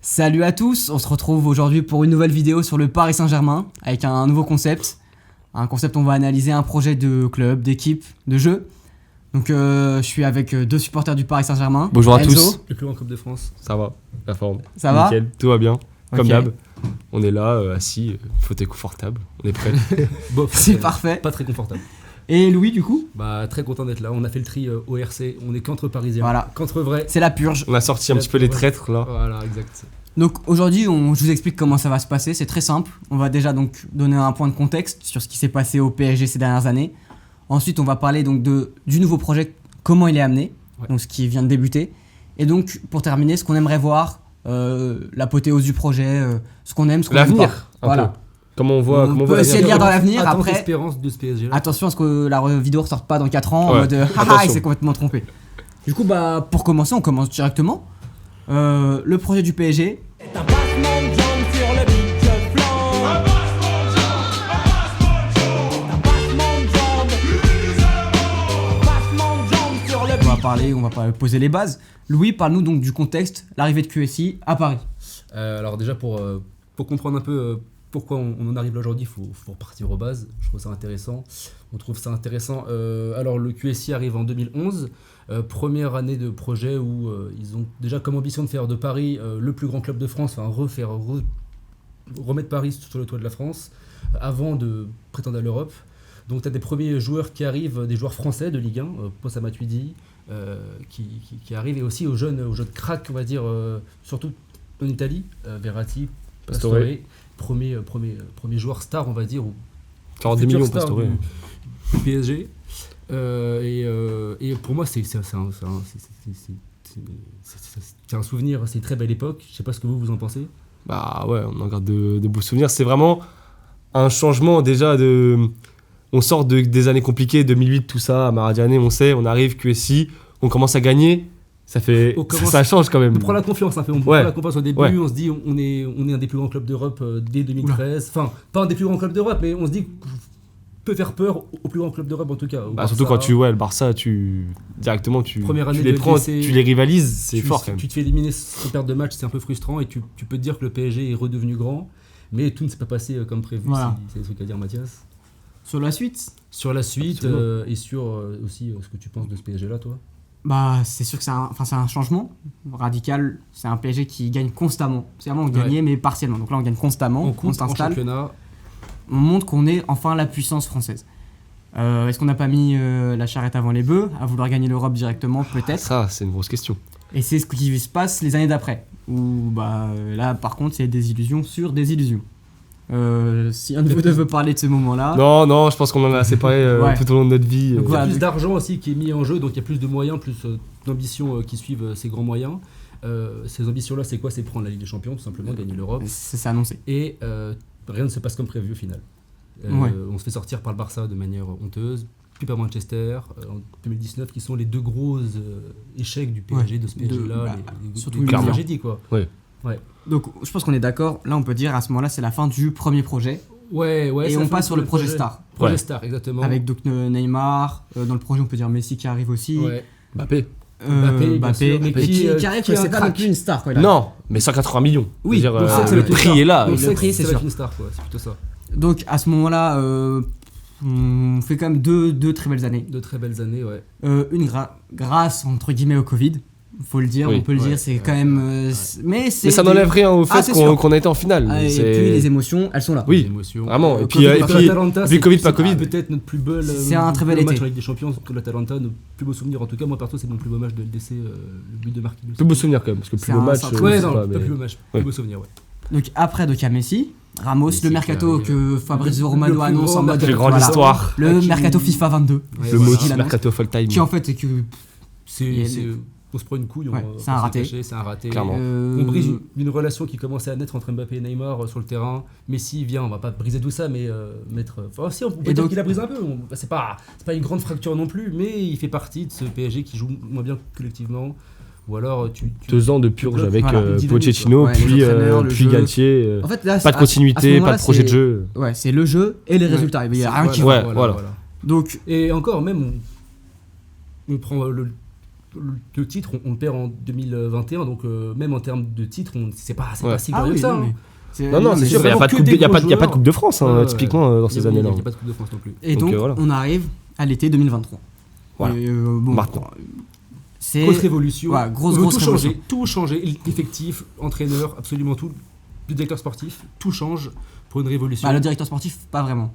Salut à tous, on se retrouve aujourd'hui pour une nouvelle vidéo sur le Paris Saint-Germain avec un nouveau concept. Un concept où on va analyser un projet de club, d'équipe, de jeu. Donc je suis avec deux supporters du Paris Saint-Germain. Bonjour à Enzo. tous. Le plus grand club de France. Ça va, la forme. Ça va ? Nickel, tout va bien. Comme Ok. d'hab. On est là, assis, fauteuil confortable. On est prêts. Bof, C'est parfait. Pas très confortable. Et Louis du coup ? Bah très content d'être là. On a fait le tri au RC. On est qu'entre Parisiens. Voilà. Qu'entre vrais. C'est la purge. On a sorti un petit peu les traîtres là. Voilà, exact. Donc aujourd'hui je vous explique comment ça va se passer, c'est très simple. On va déjà donc donner un point de contexte sur ce qui s'est passé au PSG ces dernières années. Ensuite on va parler donc du nouveau projet, comment il est amené, Ouais. donc ce qui vient de débuter. Et donc pour terminer, ce qu'on aimerait voir, l'apothéose du projet, ce qu'on aime, ce qu'on aime L'avenir, pas. un Voilà. peu. Comment on voit, On comment on peut voit essayer de l'avenir. lire dans l'avenir, Attends, après- l'espérance de ce PSG là. Attention à ce que la vidéo ressorte pas dans 4 ans en Ouais, mode haha il attention. s'est complètement trompé. Du coup bah pour commencer on commence directement. Le projet du PSG. Un passement de jambes sur le beach flanc. Un passement de jambes sur le beach. On va poser les bases. Louis, parle-nous donc du contexte, l'arrivée de QSI à Paris. Alors déjà pour comprendre un peu pourquoi on en arrive là aujourd'hui, il faut repartir aux bases. Je trouve ça intéressant. On trouve ça intéressant. Alors le QSI arrive en 2011. Première année de projet où ils ont déjà comme ambition de faire de Paris le plus grand club de France, enfin remettre Paris sur le toit de la France avant de prétendre à l'Europe. Donc tu as des premiers joueurs qui arrivent, des joueurs français de Ligue 1, Possa Matuidi, qui arrivent, et aussi aux jeunes cracks, on va dire, surtout en Italie, Verratti, Pastore, premier joueur star, on va dire, ou 42 futur millions star Pastore. du PSG. Et pour moi, c'est un souvenir, c'est une très belle époque. Je sais pas ce que vous en pensez. Bah ouais, on en garde de beaux souvenirs. C'est vraiment un changement déjà de... On sort des années compliquées, 2008, tout ça, Maradiané, on sait, on arrive, QSI, on commence à gagner. Ça change quand même. On prend la confiance un peu, prend la confiance au début, Ouais. on se dit on est un des plus grands clubs d'Europe dès 2013. Enfin, pas un des plus grands clubs d'Europe, mais on se dit qu'on peut faire peur au plus grand club d'Europe en tout cas. Au Bah, surtout Barça. quand tu vois le Barça, directement tu Première année les de prends, LDC, tu les rivalises, c'est fort quand même. Tu te fais éliminer sans perte de match, c'est un peu frustrant, et tu peux te dire que le PSG est redevenu grand, mais tout ne s'est pas passé comme prévu. Voilà. C'est des trucs à dire, Mathias. Sur la suite, Sur la suite Absolument. et sur aussi ce que tu penses de ce PSG là, toi. bah c'est sûr que c'est un changement radical. C'est un PSG qui gagne constamment. C'est vraiment on gagnait mais partiellement. Donc là on gagne constamment, En on coupe, en s'installe, championnat. on montre qu'on est enfin la puissance française. Est-ce qu'on n'a pas mis la charrette avant les bœufs à vouloir gagner l'Europe directement peut-être. Ça, c'est une grosse question. Et c'est ce qui se passe les années d'après. Où bah là par contre c'est des illusions sur des illusions. Si un de vous deux veut parler de ce moment-là. Non, je pense qu'on en a assez parlé Ouais. tout au long de notre vie. Donc Il y a voilà, plus donc- d'argent aussi qui est mis en jeu, donc il y a plus de moyens, plus d'ambitions qui suivent ces grands moyens. Ces ambitions-là, c'est quoi ? C'est prendre la Ligue des Champions, tout simplement, gagner l'Europe. C'est annoncé. Et rien ne se passe comme prévu au final. Ouais. On se fait sortir par le Barça de manière honteuse, puis par Manchester en 2019, qui sont les deux gros échecs du PSG, de ce PSG-là, surtout les clairement. tragédies, quoi. Donc je pense qu'on est d'accord. Là on peut dire à ce moment-là c'est la fin du premier projet. Ouais, Et ça on fait passe sur le projet projet Star. Projet Ouais. Star, exactement. Avec donc Neymar, dans le projet on peut dire Messi qui arrive aussi, Ouais. Mbappé. Mbappé, bien sûr, mais qui qui arrive, est un c'est pas non crack. plus une star quoi. il arrive. Non, mais 180 millions. Oui, Je veux dire, donc ça, ça le va être une prix star. est là. On le sait prix, que c'est ça va être sûr. une star, quoi. C'est plutôt ça. Donc à ce moment-là, on fait quand même deux très belles années. De très belles années, ouais. Une grâce entre guillemets au Covid, faut le dire, Oui. on peut le Ouais, dire, c'est ouais, quand même. ouais. Mais c'est. Mais ça n'enlève rien au fait c'est sûr. qu'on a été en finale. Ah, et C'est- puis les émotions, elles sont là. Oui, Les émotions. vraiment. Et Covid, puis, parce que l'Atalanta, puis Covid, pas Covid. Peut-être notre plus beau C'est un très bel été. match avec des champions contre l'Atalanta, notre plus beau souvenir. En tout cas, moi perso, c'est mon plus beau match de LDC, le but de Marquinhos. plus beau souvenir quand même, parce que C'est plus beau un- match. c'est un Ouais, je sais non, pas, pas mais- plus beau match, Ouais. plus beau souvenir, ouais. Donc après donc il y a Messi, Ramos, Messi le qui mercato arrive. que Fabrizio Le Romano plus annonce grand en mode Très grande voilà. histoire. Le Qui- mercato FIFA 22. Ouais, Le voilà. mot qu'il annonce. mercato full time. Qui en fait est que On se prend une couille, Ouais, on c'est un va se raté. cacher, c'est un raté. Clairement. On brise une relation qui commençait à naître entre Mbappé et Neymar sur le terrain. Messi vient, on va pas briser tout ça, mais mettre. Enfin, si, on peut Et dire donc- qu'il a brisé un peu. C'est pas une grande fracture non plus, mais il fait partie de ce PSG qui joue moins bien collectivement. Ou alors tu 2 ans de purge avec Voilà. Dynamique, Pochettino, quoi. Ouais, les puis entraîneurs, le puis jeu. Galtier. En fait, là, Pas de à continuité, ce pas moment-là, de projet de c'est- jeu. Ouais, c'est le jeu et les Ouais. résultats. Il y a rien qui Ouais, va. voilà. Donc Et encore, même, on prend le titre, on le perd en 2021, donc même en termes de titre, c'est pas si glorieux oui, que ça. non, hein. mais Non, c'est sûr, il n'y a pas de coupe de France, Ouais. typiquement, dans ces années-là. Il n'y a pas de Coupe de France non plus. Et Donc, donc, voilà. on arrive à l'été 2023. Voilà. Et, bon, Maintenant. c'est Grosse révolution. Ouais, grosse tout révolution. changer, tout changer, effectif, entraîneur, absolument tout, le directeur sportif, tout change pour une révolution. le directeur sportif, pas vraiment.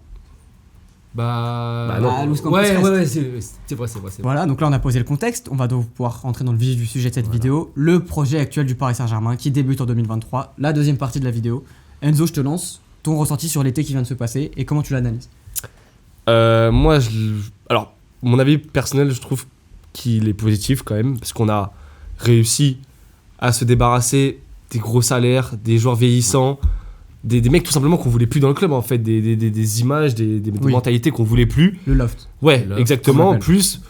Bah non. Luis Campos ouais, reste. c'est vrai. Voilà, donc là on a posé le contexte, on va donc pouvoir rentrer dans le vif du sujet de cette vidéo, le projet actuel du Paris Saint-Germain qui débute en 2023, la deuxième partie de la vidéo. Enzo, je te lance, ton ressenti sur l'été qui vient de se passer et comment tu l'analyses. Moi, alors, mon avis personnel, je trouve qu'il est positif quand même, parce qu'on a réussi à se débarrasser des gros salaires, des joueurs vieillissants, des mecs tout simplement qu'on voulait plus dans le club en fait, des images, des Oui. mentalités qu'on voulait plus. Le loft. Ouais, Là, exactement. qu'on Plus,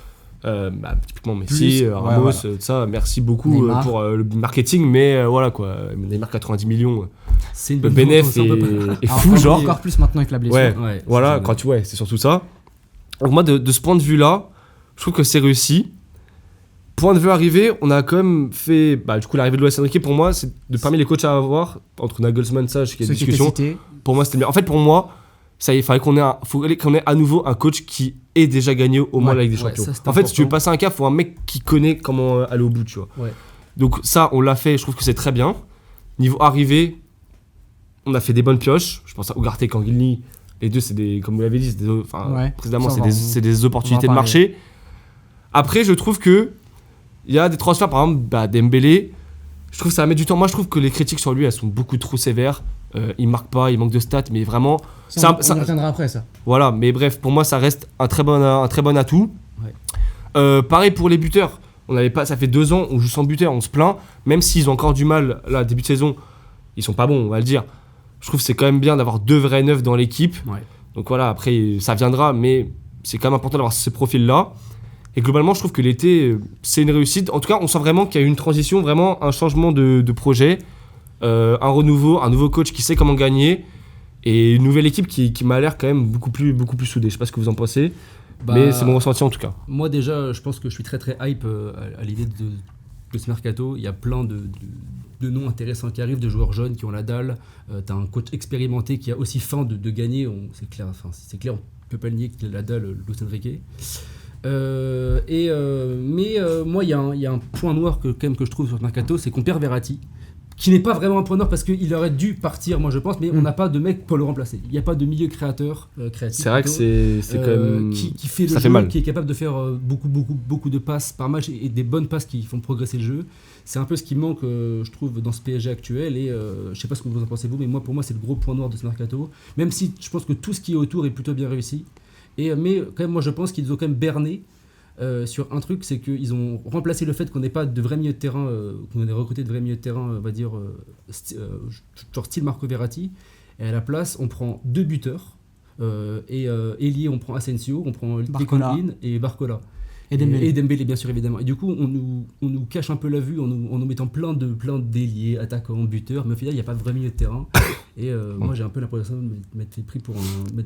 typiquement Messi, Plus, Ramos, ouais. tout ça. Merci beaucoup Neymar. pour le marketing, mais voilà quoi. Neymar 90 millions, C'est une le bonne bénéf chose, on peut pas- est Alors, fou genre. Encore plus maintenant avec la blessure. Ouais. Ouais, Voilà, c'est- quand tu c'est surtout ça. Donc moi, de ce point de vue-là, je trouve que c'est réussi. Point de vue arrivé, on a quand même fait... du coup, l'arrivée de Luis Enrique, pour moi, c'est de parmi les coachs à avoir, entre Nagelsmann, ça, je sais qu'il y a Ceux des qui étaient discussions. cités, Pour moi, c'était bien. En fait, pour moi, ça y est, il fallait qu'on ait à nouveau un coach qui ait déjà gagné au moins Ouais. la Ligue des Ouais, Champions. ça, c'est En fait, si tu veux important. passer un cap, il faut un mec qui connaît comment aller au bout, tu vois. Ouais. Donc ça, on l'a fait, je trouve que c'est très bien. Niveau arrivée, on a fait des bonnes pioches. Je pense à Ugarte et Canguilny. Les deux, c'est des, comme vous l'avez dit, Ouais, précédemment, ça c'est va, c'est des opportunités on de va en marché. Après, je trouve que il y a des transferts, par exemple, Dembélé. Je trouve que ça va mettre du temps. Moi, je trouve que les critiques sur lui, elles sont beaucoup trop sévères. Il marque pas, il manque de stats, mais vraiment, ça, on ça- y reviendra après ça. voilà. Mais bref, pour moi, ça reste un très bon atout. Ouais. Pareil pour les buteurs. On avait pas, ça fait 2 ans, on joue sans buteur, on se plaint. Même s'ils ont encore du mal, là, début de saison, ils sont pas bons, on va le dire. Je trouve que c'est quand même bien d'avoir 2 vrais neufs dans l'équipe. Ouais. Donc voilà, après, ça viendra, mais c'est quand même important d'avoir ces profils-là. Et globalement, je trouve que l'été, c'est une réussite. En tout cas, on sent vraiment qu'il y a eu une transition, vraiment un changement de projet, un renouveau, un nouveau coach qui sait comment gagner, et une nouvelle équipe qui m'a l'air quand même beaucoup plus soudée. Je sais pas ce que vous en pensez, mais c'est mon ressenti en tout cas. Moi déjà, je pense que je suis très hype à l'idée de ce mercato. Il y a plein de noms intéressants qui arrivent, de joueurs jeunes qui ont la dalle. T'as un coach expérimenté qui a aussi faim de gagner. C'est clair, on peut pas le nier qu'il a la dalle, Luis Enrique. Moi, il y a un point noir quand même que je trouve sur ce mercato, c'est qu'on perd Verratti, qui n'est pas vraiment un point noir parce qu'il aurait dû partir, moi je pense, mais on n'a pas de mec pour le remplacer. Il n'y a pas de milieu créateur créatif. C'est vrai que plutôt, c'est quand même... qui fait le ça jeu, fait mal. qui est capable de faire beaucoup de passes par match et des bonnes passes qui font progresser le jeu. C'est un peu ce qui manque, je trouve, dans ce PSG actuel. Et je sais pas ce que vous en pensez vous, mais pour moi c'est le gros point noir de ce mercato. Même si je pense que tout ce qui est autour est plutôt bien réussi. Mais quand même, moi je pense qu'ils ont quand même berné sur un truc, c'est qu'ils ont remplacé le fait qu'on n'ait pas de vrai milieu de terrain, qu'on ait recruté de vrai milieu de terrain, on va dire, genre style Marco Verratti. Et à la place, on prend 2 buteurs. Ailier, on prend Asensio, on prend Barcola. Decoline et Barcola. Et Dembélé. Et Dembélé, bien sûr, évidemment. Et du coup, on nous cache un peu la vue en nous mettant plein d'ailiers, attaquants, buteurs, mais au final, il n'y a pas de vrai milieu de terrain. Et moi, j'ai un peu l'impression de m'être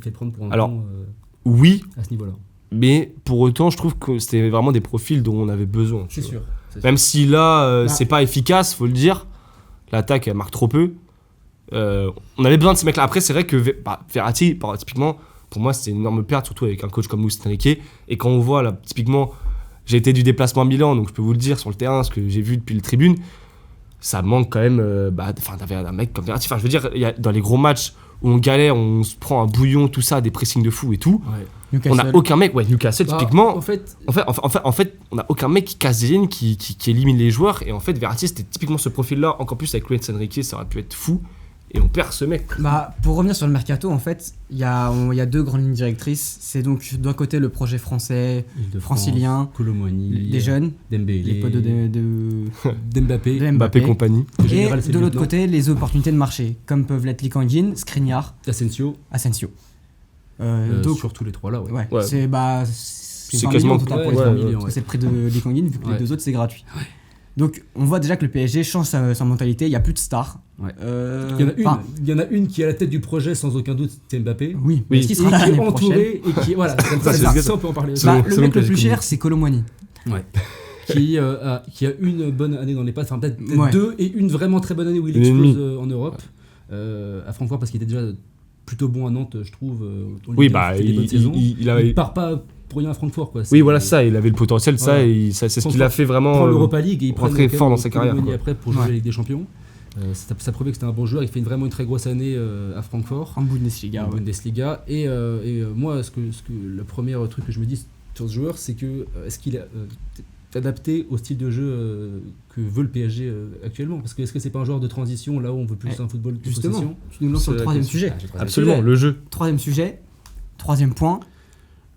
fait prendre pour un Alors, con Oui, à ce niveau-là. mais pour autant, je trouve que c'était vraiment des profils dont on avait besoin. tu C'est vois. sûr. Même si là, Bah. c'est pas efficace, faut le dire. L'attaque, elle marque trop peu. On avait besoin de ces mecs-là. Après, c'est vrai que Verratti, typiquement, pour moi, c'était une énorme perte, surtout avec un coach comme Luis Enrique. Et quand on voit, là, typiquement, j'ai été du déplacement à Milan, donc je peux vous le dire sur le terrain, ce que j'ai vu depuis le tribune, ça manque quand même d'avoir un mec comme Verratti. Enfin, je veux dire, dans les gros matchs où on galère, on se prend un bouillon, tout ça, des pressings de fou et tout. Ouais. On n'a Newcastle. aucun mec, Newcastle, Bah, typiquement. En fait, En fait, on n'a aucun mec qui casse des lignes, qui élimine les joueurs. Et en fait, Verratti, c'était typiquement ce profil-là. Encore plus avec Luis Enrique, ça aurait pu être fou. Et on perd ce mec. Bah, pour revenir sur le mercato, en fait, il y a 2 grandes lignes directrices. C'est donc d'un côté le projet français, Île-de-France, francilien, Colomboigny, des jeunes, Dembélé, les potes Dembapé, de Mbappé Mbappé. compagnie. Le Et général, c'est de le l'autre lieutenant. côté, les opportunités de marché, comme peuvent l'être Lee Kang-in, Skriniar, Asensio, Asensio. donc surtout les trois là, ouais. Ouais, Ouais. c'est 20 quasiment- millions au total ouais, pour les ouais, 3 ouais, millions, ouais. parce que c'est le prix de Lee Kang-in, vu que Ouais. les 2 autres c'est gratuit. Donc on voit déjà que le PSG change sa mentalité, il n'y a plus de stars. Ouais. Enfin, Il y en a une qui est à la tête du projet sans aucun doute, c'est Mbappé. oui, Oui. est-ce qu'il Et sera là qui est l'année prochaine entouré et qui est voilà, comme ça, c'est ça, ça. ça, on peut en parler aussi. Selon- Bah, le selon mec le que plus j'ai cher compris. c'est Colomboigny. Ouais. qui a une bonne année dans les pattes, enfin peut-être Ouais. 2 et une vraiment très bonne année où il Une et explose demie. en Europe. À Francfort parce qu'il était déjà plutôt bon à Nantes, je trouve. En Oui, Ligue 1, bah, il fait des bonnes saisons. il part pas pour rien à Francfort, quoi. Oui, voilà ça, il avait le potentiel, ça, Voilà. et c'est ce qu'il a fait Il vraiment. prend l'Europa League et il prend rentrer fort dans sa carrière, quoi. après pour jouer Ouais. la Ligue des Champions. Ça prouvait que c'était un bon joueur. Il fait vraiment une très grosse année à Francfort. En Bundesliga, en ouais. Bundesliga. Moi, le premier truc que je me dis sur ce joueur, c'est que est-ce qu'il est adapté au style de jeu que veut le PSG actuellement? Parce que est-ce que c'est pas un joueur de transition là où on veut plus un football de Justement, possession? tu nous lances sur le C'est la troisième question. sujet. Ah, j'ai le troisième Absolument, sujet. le jeu. Troisième sujet, troisième point,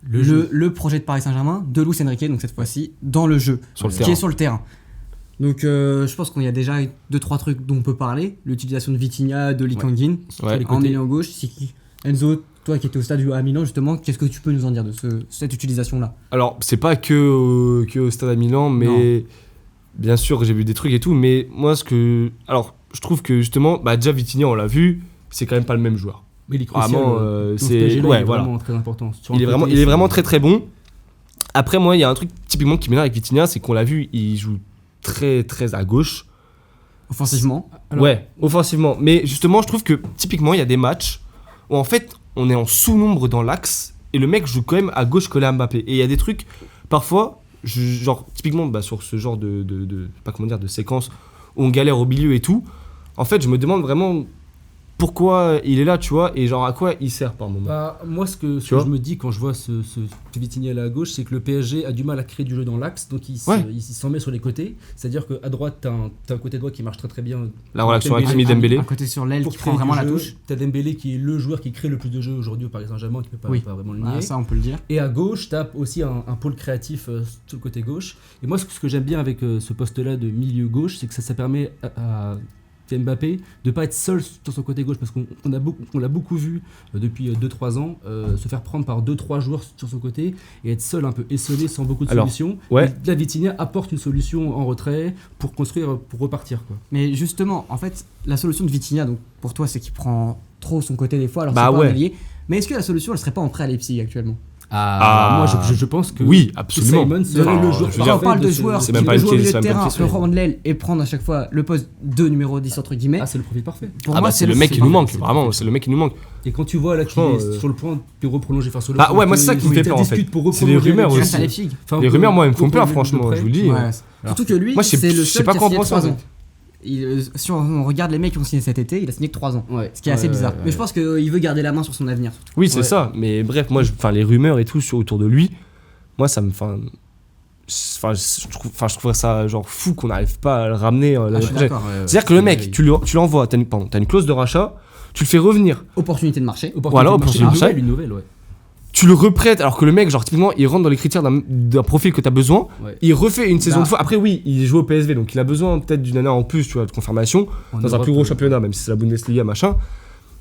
le projet de Paris Saint-Germain, de Luis Enrique, donc cette fois-ci, dans le jeu, Sur le qui terrain. est sur le terrain. Donc je pense qu'il y a déjà 2-3 trucs dont on peut parler. L'utilisation de Vitinha, de Lee Ouais. Kangin, Ouais. les en côtés. milieu gauche. Enzo, toi qui étais au stade à Milan justement, qu'est-ce que tu peux nous en dire de cette utilisation-là? Alors, c'est pas que au Stade à Milan, mais bien sûr, j'ai vu des trucs et tout, mais moi, alors, je trouve que justement, bah, déjà Vitinha, on l'a vu, c'est quand même pas le même joueur. Mais il est crucial. Vraiment, dans ce c'est. PSG-là, Ouais, il est voilà. vraiment très important. Sur Il un est vraiment, côté, il est c'est- vraiment très très bon. Après, moi, il y a un truc typiquement qui m'énerve avec Vitinha, c'est qu'on l'a vu, il joue très très à gauche. Offensivement, Alors- Ouais, offensivement. Mais justement, je trouve que typiquement, il y a des matchs où en fait, on est en sous-nombre dans l'axe et le mec joue quand même à gauche collé à Mbappé. Et il y a des trucs, parfois, genre, typiquement, bah, sur ce genre pas comment dire, de séquence où on galère au milieu et tout, en fait, je me demande vraiment pourquoi il est là, tu vois, et genre à quoi il sert par moment. Bah, moi, ce que vois je me dis quand je vois ce Vitinha là à gauche, c'est que le PSG a du mal à créer du jeu dans l'axe, donc il Ouais. s'en met sur les côtés. C'est-à-dire qu'à droite, t'as un côté droit qui marche très très bien. La relation avec Dembélé. Kimi Dembélé. un côté sur l'aile Pour qui créer prend vraiment du la jeu. touche. T'as Dembélé qui est le joueur qui crée le plus de jeux aujourd'hui au Paris Saint-Germain, qui peut pas, Oui. pas vraiment le nier. Ah, ça on peut le dire. Et à gauche, t'as aussi un pôle créatif sur le côté gauche. Et moi, ce que j'aime bien avec ce poste-là de milieu gauche, c'est que ça permet à Mbappé de pas être seul sur son côté gauche, parce qu'on l'a beaucoup vu depuis 2-3 ans se faire prendre par 2-3 joueurs sur son côté et être seul, un peu esselé, sans beaucoup de Alors, solutions. ouais. Et là, Vitinha apporte une solution en retrait pour construire, pour repartir, quoi. Mais justement, en fait, la solution de Vitinha, donc pour toi, c'est qu'il prend trop son côté des fois, alors Bah c'est pas ouais. un allié. Mais est-ce que la solution, elle serait pas en prêt à Leipzig actuellement? Moi, je pense que Oui, absolument. Simon serait Enfin, le joueur je veux Quand dire, on parle de ce- joueurs c'est qui même pas peuvent une jouer au milieu question, de c'est même pas une terrain, question. le rendre l'aile et prendre à chaque fois le poste de numéro 10 entre guillemets. Ah, c'est le profil parfait. Pour Ah moi, bah c'est le mec qui nous parfait. manque, c'est vraiment, parfait. c'est le mec qui nous manque. Et quand tu vois là qu'il Franchement, est sur le point de reprolonger, enfin sur le Bah point ouais, moi, que- c'est ça qui me où fait il peur, en discute fait. pour C'est les reprolonger rumeurs avec- Grâce à aussi. Leipzig. Enfin, Les on rumeurs, peut- moi, elles me on font peut peur, le mettre de franchement, près. je vous le dis. Ouais. Surtout que lui, Moi, je sais c'est le je sais seul pas qui a quoi en signé penser, 3 en ans. Si on regarde les mecs qui ont signé cet été, il a signé que 3 ans. Ouais. Ce qui est assez Ouais, bizarre. ouais, Mais je pense qu'il veut garder la main sur son avenir. Surtout. Oui, c'est Ouais. ça. Mais bref, moi, les rumeurs et tout autour de lui, moi, ça me. Je trouve ça genre fou qu'on n'arrive pas à le ramener Ah, l'année je suis prochaine. d'accord. C'est-à-dire que le mec, tu l'envoies, t'as une clause de rachat, tu le fais revenir, Opportunité de marché. Voilà, opportunité de marché. Une nouvelle, ouais. tu le reprêtes, alors que le mec, genre, typiquement, il rentre dans les critères d'un profil que t'as besoin, Ouais. il refait une saison Bah. de fois. Après, oui, il joue au PSV, donc il a besoin peut-être d'une année en plus, tu vois, de confirmation, En dans un Europe, plus gros championnat, même si c'est la Bundesliga, machin.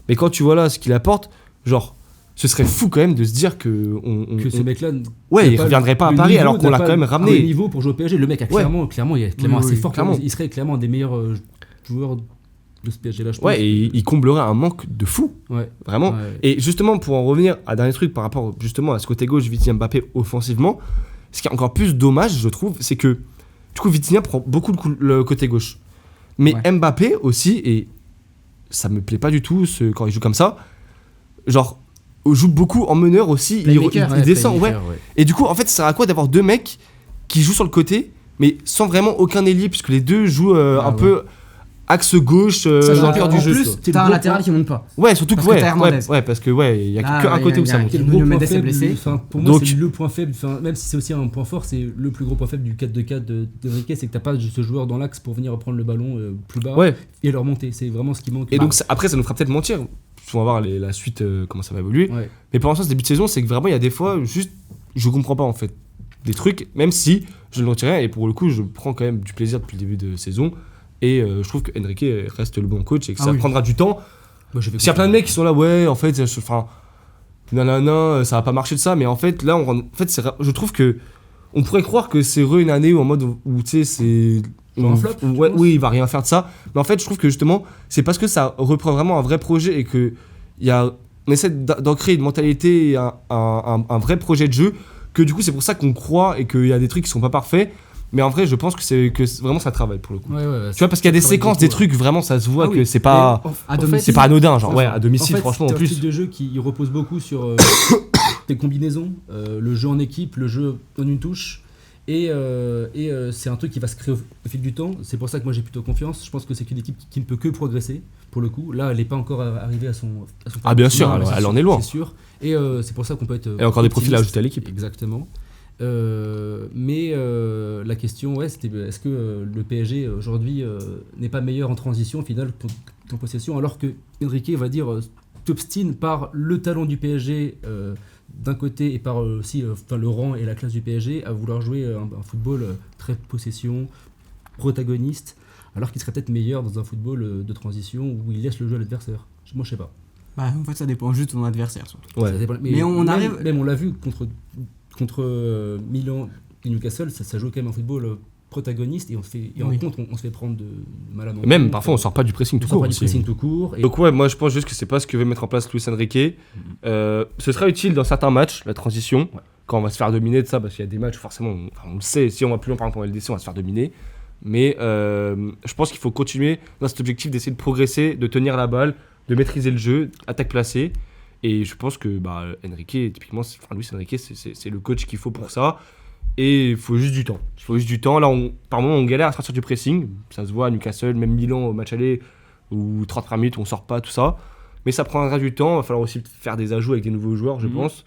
Mais quand tu vois là ce qu'il apporte, genre, ce serait fou quand même de se dire que. Que ce mec-là. Ouais, il reviendrait pas à Paris alors qu'on l'a quand même Le ramené. niveau pour jouer au PSG, le mec a Ouais. clairement, il est clairement Oui, assez oui, fort. clairement. Il serait clairement un des meilleurs joueurs de ce PSG-là, je pense. Ouais, et il comblerait un manque de fou, Ouais. vraiment. Ouais. Et justement, pour en revenir à un dernier truc par rapport justement à ce côté gauche, Vitinha Mbappé offensivement, ce qui est encore plus dommage, je trouve, c'est que du coup, Vitinha prend beaucoup le côté gauche. Mais Ouais. Mbappé aussi, et ça me plaît pas du tout quand il joue comme ça, genre, joue beaucoup en meneur aussi, il Playmaker, descend, ouais. Playmaker, ouais. Et du coup, en fait, ça sert à quoi d'avoir deux mecs qui jouent sur le côté, mais sans vraiment aucun ailier, puisque les deux jouent Ah, un ouais. peu axe gauche Ça, dans le cœur en du jeu. plus, quoi. C'est le t'as un gros latéral point. qui monte pas. Ouais, surtout que Parce que t'as ouais, Hernandez. parce que ouais, il y a Là, qu'un il y côté a- où ça il y a- monte. C'est le Nuno gros point Mendes est faible, blessé. enfin, pour moi, Donc- c'est le point faible. Enfin, même si c'est aussi un point fort, c'est le plus gros point faible du 4-2-4 d'Enrique, c'est que t'as pas ce joueur dans l'axe pour venir reprendre le ballon plus bas Ouais. et le remonter. C'est vraiment ce qui manque. Et donc après, ça nous fera peut-être mentir. On va voir la suite, comment ça va évoluer. Ouais. Mais pour l'instant, ce début de saison, c'est que vraiment, il y a des fois, juste, je comprends pas en fait des trucs, même si je ne retire rien. Et pour le coup, je prends quand même du plaisir depuis le début de saison. Et je trouve que Enrique reste le bon coach et que Ah ça oui. prendra du temps. Moi, je vais S'il y a plein de mecs qui sont là, ouais, en fait, enfin, nanana, ça va pas marcher de ça, mais en fait, là, je trouve que on pourrait croire que c'est une année où en mode où tu sais, c'est. Genre un flop, tu Ouais, penses oui, il va rien faire de ça. Mais en fait, je trouve que justement, c'est parce que ça reprend vraiment un vrai projet et que on essaie d'ancrer une mentalité et un vrai projet de jeu que du coup, c'est pour ça qu'on croit et qu'il y a des trucs qui sont pas parfaits. Mais en vrai, je pense vraiment ça travaille pour le coup. Ouais, Tu vois, parce qu'il y a des séquences, des trucs, vraiment, ça se voit que c'est pas. À domicile. C'est pas anodin, genre, ouais, à En domicile, fait, franchement, en c'est un plus. type de jeu qui repose beaucoup sur des combinaisons, le jeu en équipe, le jeu en une touche. Et c'est un truc qui va se créer au fil du temps. C'est pour ça que moi j'ai plutôt confiance. Je pense que c'est une équipe qui ne peut que progresser. Pour le coup, là, elle n'est pas encore arrivée à son. Ah, bien sûr, Non, elle en est loin. C'est sûr. Et c'est pour ça qu'on peut être. Et encore des profils à optimiste. ajouter à l'équipe. Exactement. Mais la question, ouais, c'était est-ce que le PSG aujourd'hui n'est pas meilleur en transition au final qu'en possession, alors que Enrique va dire t'obstines par le talent du PSG d'un côté et par aussi le rang et la classe du PSG à vouloir jouer un football très possession, protagoniste, alors qu'il serait peut-être meilleur dans un football de transition où il laisse le jeu à l'adversaire. Moi je sais pas. Bah, en fait, ça dépend juste de ton adversaire. Surtout. Ouais. Ça dépend- Mais on arrive- Même on l'a vu contre Milan et Newcastle, ça joue quand même un football protagoniste et en Oui. contre on se fait prendre de mal à Et même, parfois, on sort pas du pressing on tout sort court. pas du aussi. pressing tout court. Et Donc ouais, moi je pense juste que c'est pas ce que veut mettre en place Luis Enrique. Ce sera utile dans certains matchs, la transition, Ouais. quand on va se faire dominer de ça, parce qu'il y a des matchs forcément, on le sait, si on va plus loin par exemple en LDC, on va se faire dominer. Mais je pense qu'il faut continuer dans cet objectif d'essayer de progresser, de tenir la balle, de maîtriser le jeu, attaque placée. Et je pense que Enrique, typiquement, Luis Enrique, c'est le coach qu'il faut pour ça. Et il faut juste du temps. Il faut juste du temps. Là, par moment, on galère à sortir du pressing. Ça se voit à Newcastle, même Milan au match aller, où 30 minutes, on sort pas, tout ça. Mais ça prendra du temps. Il va falloir aussi faire des ajouts avec des nouveaux joueurs, je pense.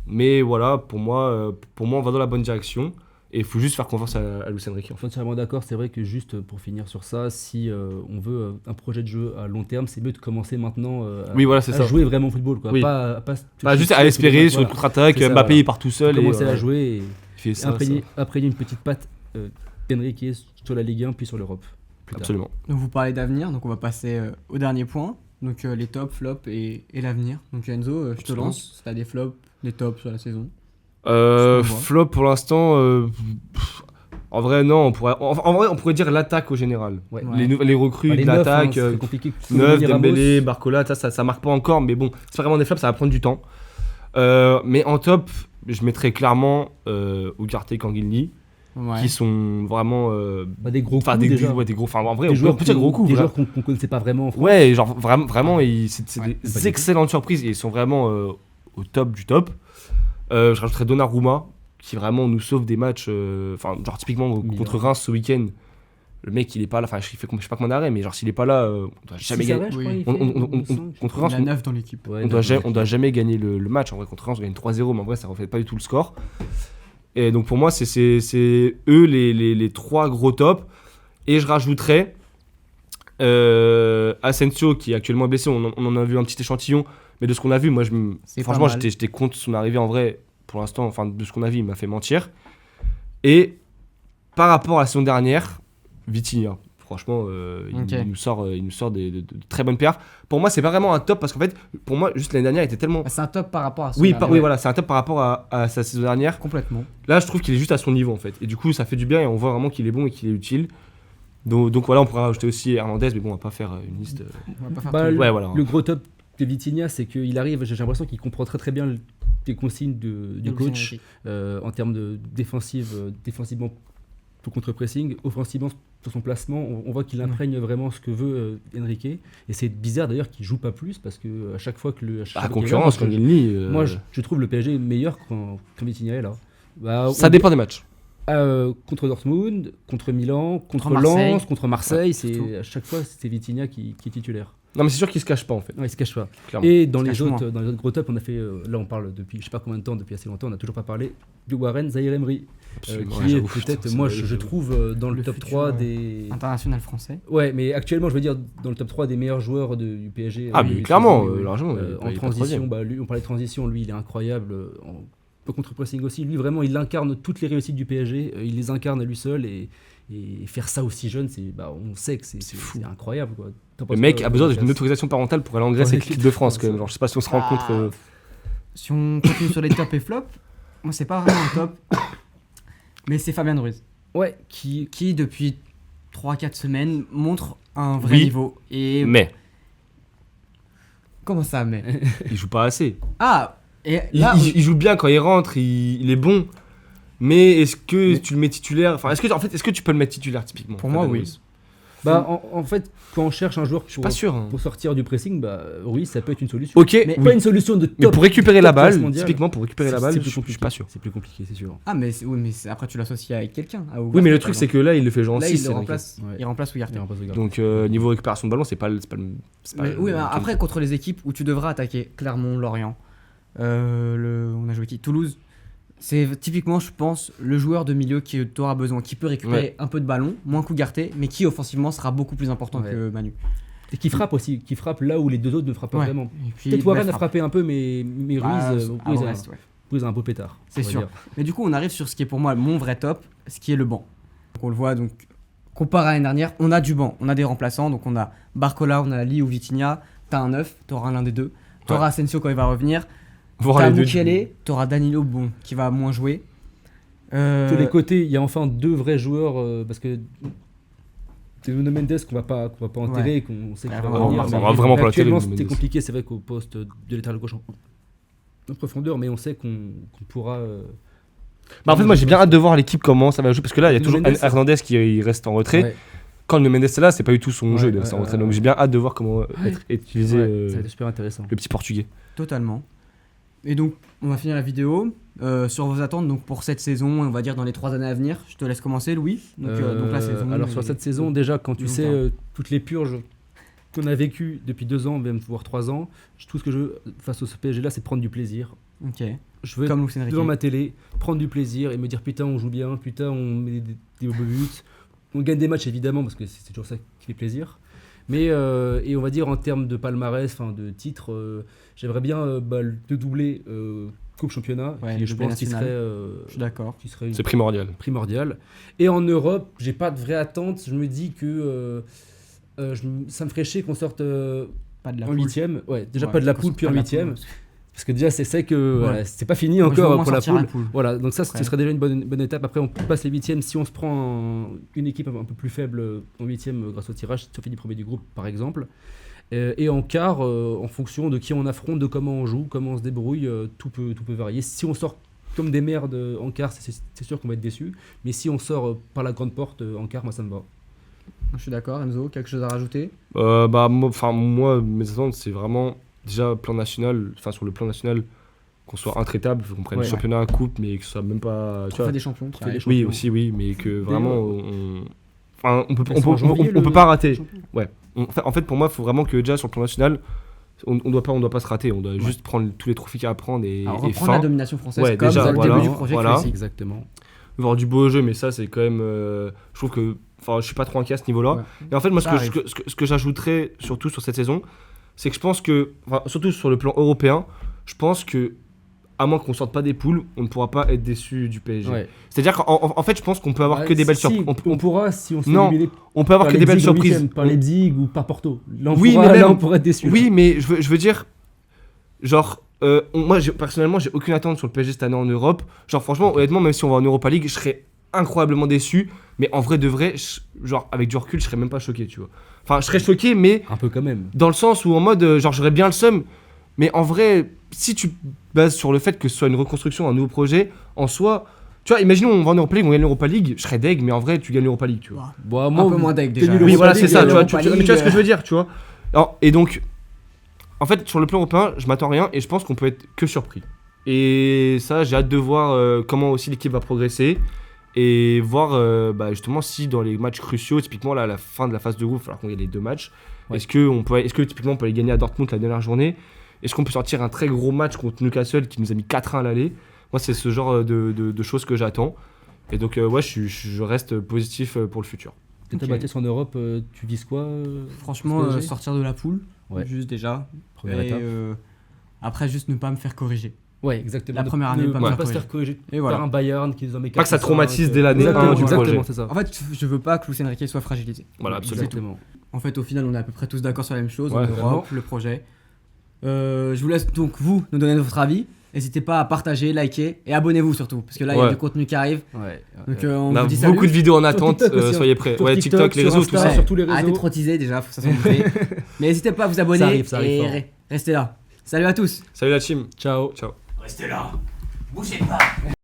Mais voilà, pour moi, on va dans la bonne direction. Et il faut juste faire confiance à Luis Enrique. je suis entièrement d'accord, c'est vrai que juste pour finir sur ça, si on veut un projet de jeu à long terme, c'est mieux de commencer maintenant Oui, voilà, c'est à ça. jouer vraiment au football. Quoi. Oui. Pas Pas juste à espérer sur une contre-attaque, C'est ça, Mbappé voilà. il part tout seul. commencer et, à jouer et il fait ça, imprégner une petite patte Enrique sur la Ligue 1 puis sur l'Europe. plus tard. Absolument. Donc, vous parlez d'avenir, donc on va passer au dernier point. Donc, les tops, flops et l'avenir. Donc, Enzo, je te Absolument. lance. Si t'as des flops, des tops sur la saison. Je te vois. Flop pour l'instant. En vrai, non. En vrai, on pourrait dire l'attaque au général. Ouais. Les recrues Les de neufs, l'attaque. c'est compliqué. Neuf, Ramos, Dembélé, Barcola, ça marque pas encore, mais bon, c'est pas vraiment des flops, ça va prendre du temps. Mais en top, je mettrais clairement Ugarte et Kangilny, Ouais. qui sont vraiment. des gros coups Enfin, des déjà. gros. Enfin, en vrai, Des on joueurs peut dire gros coups. Des vrai. joueurs qu'on connaissait pas vraiment en France. Ouais, genre vraiment, c'est Ouais, pas du des tout. excellentes surprises et ils sont vraiment au top du top. Je rajouterais Donnarumma, qui vraiment nous sauve des matchs. Enfin, genre typiquement contre Milan. Reims ce week-end. Le mec, il est pas là. Enfin, je sais pas comment d'arrêt, mais genre s'il est pas là, on doit jamais Six gagner. arrêts, je crois, Oui. il fait, Contre Il Reims, a 9 dans l'équipe. Ouais, on doit jamais gagner le match. En vrai, contre Reims, on gagne 3-0, mais en vrai, ça reflète pas du tout le score. Et donc pour moi, c'est eux les trois gros tops. Et je rajouterais Asensio, qui est actuellement blessé. On en a vu un petit échantillon, mais de ce qu'on a vu, moi, C'est franchement, pas mal. j'étais contre son arrivée en vrai. Pour l'instant, enfin de ce qu'on a vu, il m'a fait mentir. Et par rapport à la saison dernière, Vitinha. Franchement, Ok. il nous sort de très bonnes perfs. Pour moi, c'est pas vraiment un top parce qu'en fait, pour moi, juste l'année dernière, il était tellement. Bah, c'est un top par rapport à son Oui, dernier. oui, voilà, c'est un top par rapport à sa saison dernière. Complètement. Là, je trouve qu'il est juste à son niveau en fait. Et du coup, ça fait du bien et on voit vraiment qu'il est bon et qu'il est utile. Donc voilà, on pourra rajouter aussi Hernandez, mais bon, on va pas faire une liste. On va pas faire Bah, tout. Ouais, voilà. Le gros top de Vitinha, c'est qu'il arrive, j'ai l'impression qu'il comprend très bien les consignes du Donc, coach c'est en termes de défensivement pour contre-pressing, offensivement sur son placement, on voit qu'il imprègne vraiment ce que veut Enrique. Et c'est bizarre d'ailleurs qu'il joue pas plus parce que à chaque fois que le. à chaque La fois qu'il concurrence, est comme là, il dit. moi, je trouve le PSG meilleur quand Vitinha est là. Bah, Ça dépend des matchs. Contre Dortmund, contre Milan, contre Marseille. Lens, contre Marseille, surtout. à chaque fois c'est Vitinha qui est titulaire. Non, mais c'est sûr qu'il se cache pas en fait. Ouais, il se cache pas. Clairement. Et dans se les, cache autres, moins. dans les autres gros tops, on a fait, là on parle depuis je sais pas combien de temps, depuis assez longtemps, on n'a toujours pas parlé du Warren Zaïre Emery, Absolument. qui Ouais, est j'avoue, peut-être, putain, moi c'est je vrai, trouve dans le Le top futur, 3 des... International français. Ouais, mais actuellement je veux dire dans le top 3 des meilleurs joueurs du PSG. Ah, mais clairement, largement. En transition, lui, on parlait de transition, lui il est incroyable. En contre-pressing aussi, lui vraiment il incarne toutes les réussites du PSG, il les incarne à lui seul et faire ça aussi jeune, on sait que c'est fou. c'est incroyable. Quoi. T'en Le penses mec quoi, a besoin d'une Lucas autorisation parentale pour aller en Grèce Ouais, avec l'équipe de France c'est quand même. ça. Genre, je sais pas si on se rend compte. Si on continue sur les tops et flops, moi c'est pas vraiment un top, mais c'est Fabien Ruiz Ouais, qui depuis 3-4 semaines montre un vrai Oui. niveau. Et Mais comment ça, mais il joue pas assez. ah et Il, là il joue bien quand il rentre, il est bon. Mais est-ce que tu le mets titulaire? Enfin, est-ce que tu peux le mettre titulaire typiquement? Pour moi, Fabien oui. Ruiz. Bah, en fait, quand on cherche un joueur Je suis pas sûr. Hein. pour sortir du pressing, bah, Ruiz, ça peut être une solution. Ok, Mais oui. pas une solution de top. Mais pour récupérer la top classe balle, mondiale, typiquement pour récupérer la balle, c'est je plus suis compliqué. pas sûr. C'est plus compliqué, c'est sûr. Ah, mais après, tu l'associes avec quelqu'un. Oui, mais le truc, c'est que là, il le fait jouer en là, 6. il c'est le vrai remplace. Ouais. Il remplace Ugarte. Donc, niveau récupération de ballon, c'est pas le. Oui, mais après, contre les équipes où tu devras attaquer Clermont, Lorient, on a joué qui Toulouse. C'est typiquement, je pense, le joueur de milieu qui t'aura besoin, qui peut récupérer un peu de ballon, moins Ugarte, mais qui offensivement sera beaucoup plus important que Manu. Et qui frappe aussi, qui frappe là où les deux autres ne frappent pas vraiment. Et puis, Peut-être Warren a frappe. frappé un peu, mais Ruiz, Ruiz a un beau pétard. C'est on va sûr. dire. Mais du coup, on arrive sur ce qui est pour moi mon vrai top, ce qui est le banc. Donc, on le voit, donc, comparé à l'année dernière, on a du banc, on a des remplaçants, donc on a Barcola, on a Lee ou Vitinha, t'as un 9, t'auras l'un des deux, t'auras Asensio quand il va revenir, t'as Mukiele, t'auras Danilo, bon, qui va moins jouer. De les côtés, il y a enfin deux vrais joueurs, parce que Nuno Mendes qu'on va pas enterrer, qu'on sait qu'il va revenir. On va vraiment pas l'enterrer. Actuellement, c'était compliqué, c'est vrai qu'au poste de latéral gauche en profondeur, mais on sait qu'on pourra. Bah en fait, moi j'ai bien hâte de voir l'équipe comment ça va jouer parce que là il y a Nuno toujours Mendes, Hernandez qui reste en retrait. Ouais. Quand le Mendes est là, c'est pas du tout son jeu de rester en retrait. Donc ouais. j'ai bien hâte de voir comment être utilisé Ouais, ça va être super intéressant. le petit portugais. Totalement. Et donc, on va finir la vidéo. Sur vos attentes donc pour cette saison, on va dire dans les 3 années à venir. Je te laisse commencer, Louis. Donc la saison. Alors sur cette saison, déjà, quand tu long sais terme. toutes les purges qu'on a vécues depuis 2 ans, même voire 3 ans, tout ce que je veux face au PSG là, c'est de prendre du plaisir. Ok. Je veux Comme être Luis Enrique. devant ma télé, prendre du plaisir et me dire putain on joue bien, putain on met des beaux buts, on gagne des matchs évidemment parce que c'est toujours ça qui fait plaisir. Mais et on va dire en termes de palmarès, enfin de titres, j'aimerais bien de doubler Coupe Championnat, Ouais, qui je doublé pense qu'il national. serait, Je suis d'accord. C'est primordial. primordial. Et en Europe, j'ai pas de vraie attente. Je me dis que ça me ferait chier qu'on sorte Pas de la en poule. 8ème. Ouais, déjà Ouais, pas de la qu'on poule, sorte puis en pas de la 8ème. poule. Parce que déjà, c'est que voilà, c'est pas fini Moi, je veux au encore moins pour la sortir à poule. la poule. Voilà, donc ça, Après. ce serait déjà une bonne étape. Après, on passe les 8ème. Si on se prend une équipe un peu plus faible en 8ème grâce au tirage, si on finit premier du groupe, par exemple. Et en quart, en fonction de qui on affronte, de comment on joue, comment on se débrouille, tout peut varier. Si on sort comme des merdes en quart, c'est sûr qu'on va être déçu. Mais si on sort par la grande porte en quart, moi ça me va. Je suis d'accord, Enzo. Quelque chose à rajouter? Moi, mes attentes, c'est vraiment déjà plan national, enfin sur le plan national, qu'on soit intraitable, qu'on prenne Ouais. le championnat, coupe, mais que ce soit même pas. Tu Trophée vois, des champions. qui Trophée des arrive. champions. oui, aussi, oui, mais que vraiment, on peut C'est en janvier, peut le pas rater. champion. Ouais. En fait, pour moi, il faut vraiment que déjà sur le plan national, on doit pas se rater. On doit juste prendre tous les trophées qu'il y a à prendre et Alors, et reprendre la fin. domination française Ouais, comme déjà, dans le voilà, début du projet voilà. classique. Exactement. Voir du beau jeu, mais ça, c'est quand même. Je trouve que. Enfin, je suis pas trop inquiet à ce niveau-là. Ouais. Et en fait, moi, Ça arrive. ce que j'ajouterais surtout sur cette saison, c'est que je pense que. Enfin, surtout sur le plan européen, je pense que. À moins qu'on sorte pas des poules, on ne pourra pas être déçu du PSG. Ouais. C'est-à-dire qu'en fait, je pense qu'on peut avoir que des belles surprises. On pourra si on se Non, fait éliminer On peut avoir par que des belles Leipzig en surprises. huitième, par Leipzig ou par Porto. Là, on Oui, pourra, mais même- là, on pourrait être déçu. Oui, mais je veux dire, genre, moi personnellement, j'ai aucune attente sur le PSG cette année en Europe. Genre, franchement, honnêtement, même si on va en Europa League, je serais incroyablement déçu. Mais en vrai de vrai, genre, avec du recul, je serais même pas choqué, tu vois. Enfin, je serais choqué, mais Un peu quand même. dans le sens où en mode, genre, j'aurais bien le seum. Mais en vrai, si tu bases sur le fait que ce soit une reconstruction, un nouveau projet, en soi, tu vois, imaginons on va en Europa League, on gagne l'Europa League, je serais deg, mais en vrai, tu gagnes l'Europa League, tu vois. Bon, Un peu moins deck déjà. gagner Oui, l'Europa voilà, c'est League, ça, tu vois, tu l'Europa vois ce que League, je veux dire, tu vois. Alors, et donc, en fait, sur le plan européen, je m'attends à rien et je pense qu'on peut être que surpris. Et ça, j'ai hâte de voir comment aussi l'équipe va progresser et voir justement si dans les matchs cruciaux, typiquement là, à la fin de la phase de groupe, il va falloir qu'on gagne les 2 matchs. Ouais. Est-ce que typiquement on peut aller gagner à Dortmund la dernière journée? Est-ce qu'on peut sortir un très gros match contre Newcastle qui nous a mis 4-1 à l'aller? Moi, c'est ce genre de choses que j'attends. Et donc, ouais, je reste positif pour le futur. Peut-être Ok. Mathias en Europe, tu vises quoi Franchement, PSG? sortir de la poule, Ouais. juste déjà. Première Et étape. après, juste ne pas me faire corriger. Ouais, exactement. La première année, ne pas pas, me pas se faire faire corriger Et voilà. par un Bayern qui nous en met Pas que ça 4 ou traumatise 5, dès l'année exactement, 1 du exactement, projet. c'est ça. En fait, je veux pas que Luis Enrique soit fragilisé. Voilà, absolument. Exactement. En fait, au final, on est à peu près tous d'accord sur la même chose. Ouais, en Europe, le projet. Je vous laisse donc, vous, nous donner votre avis. N'hésitez pas à partager, liker et abonnez-vous surtout. Parce que là, il y a Ouais. du contenu qui arrive. Ouais. Donc, ouais. on On a vous dit beaucoup salut. de vidéos en Sur attente, TikTok aussi, soyez prêts. sur Ouais, TikTok, les sur réseaux, Insta, tout ça. sur tous les Arrêtez de réseaux. trottiser déjà, faut que ça soit montré. Mais n'hésitez pas à vous abonner Ça arrive et fort. restez là. Salut à tous. Salut la team. Ciao. Ciao. Restez là. Bougez pas.